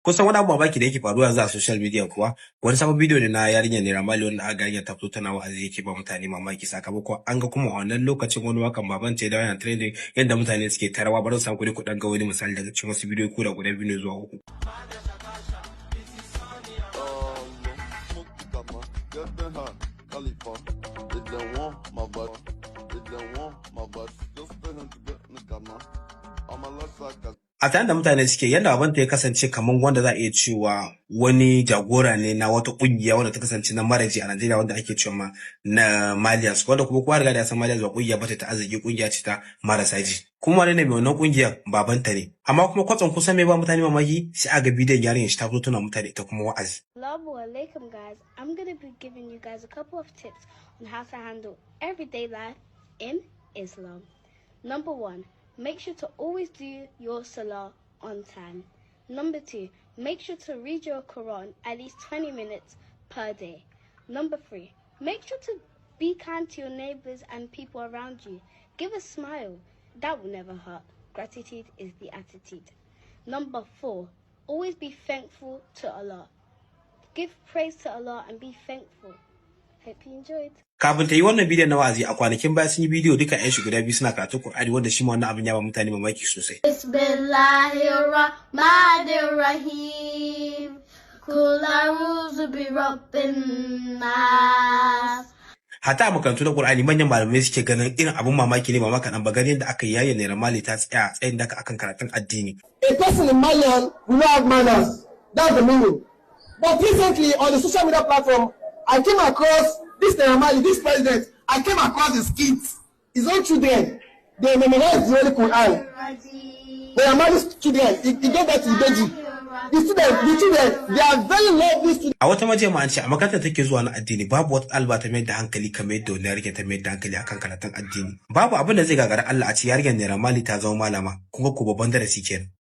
Kusan wani abu mamaki da yake faruwa yanzu a social media kuwa wani sabon bidiyo ne na yarinyar Naira Marli wanda aka yarinyar ta fito tana wa'azi yake ba mutane mamaki sakamakon an ga kuma a wannan lokacin wani wakan baban ta da yana trending yadda mutane suke tarawa bari su samu kuɗi kuɗan ga wani misali daga cikin wasu bidiyo ko da guda biyu ne zuwa uku. A tare da mutane suke yadda babanta ya kasance kamar wanda za a iya cewa wani jagora ne na wata kungiya wanda ta kasance na maraji a Najeriya wanda ake cewa ma na Malians wanda kuma kowa riga da ya san Malians ba kungiya bata ta arziki kungiya ce ta marasa ji kuma wani ne mai wannan kungiyar babanta ne amma kuma kwatsam kusan mai ba mutane mamaki sai a ga bidiyon yarinyar shi ta fito tana mutane ta kuma wa'azi. Assalamu alaikum guys, I'm gonna be giving you guys a couple of tips on how to handle everyday life in Islam. Number 1, make sure to always do your salah on time. Number 2, make sure to read your Quran at least 20 minutes per day. Number 3, make sure to be kind to your neighbors and people around you. Give a smile. That will never hurt. Gratitude is the attitude. Number 4, always be thankful to Allah. Give praise to Allah and be thankful. Hope you enjoyed. Kafin ta yi wannan bidiyon na wa'azi a kwanakin baya sun yi bidiyo duka ƴan shi guda biyu suna karatun Qur'ani wanda shi ma wannan abin ya ba mutane mamaki sosai. Bismillahirrahmanirrahim. Qul a'udhu bi rabbin nas. Hata a makarantu na Qur'ani manyan malamai suke ganin irin abin mamaki ne ba maka dan ba ganin da aka yaye Naira Marli ta tsaya tsayin daka akan karatun addini. A person in Malian will not have manners. That's the meaning. But recently on the social media platform, I came across this Naira Marli, this president. I came across his kids, his own children. They memorize the Holy Quran. Naira Marli's children, he gave that to the baby. The children, they are very lovely students. A wata majami'a an ce a makarantar take zuwa na addini babu wata alba ta mai da hankali kamar yadda wani yarinya ta mai da hankali akan karatun addini. Babu abin da zai gagara Allah a ce yarinyar Naira Marli ta zama malama kuma ko babban darasi kenan.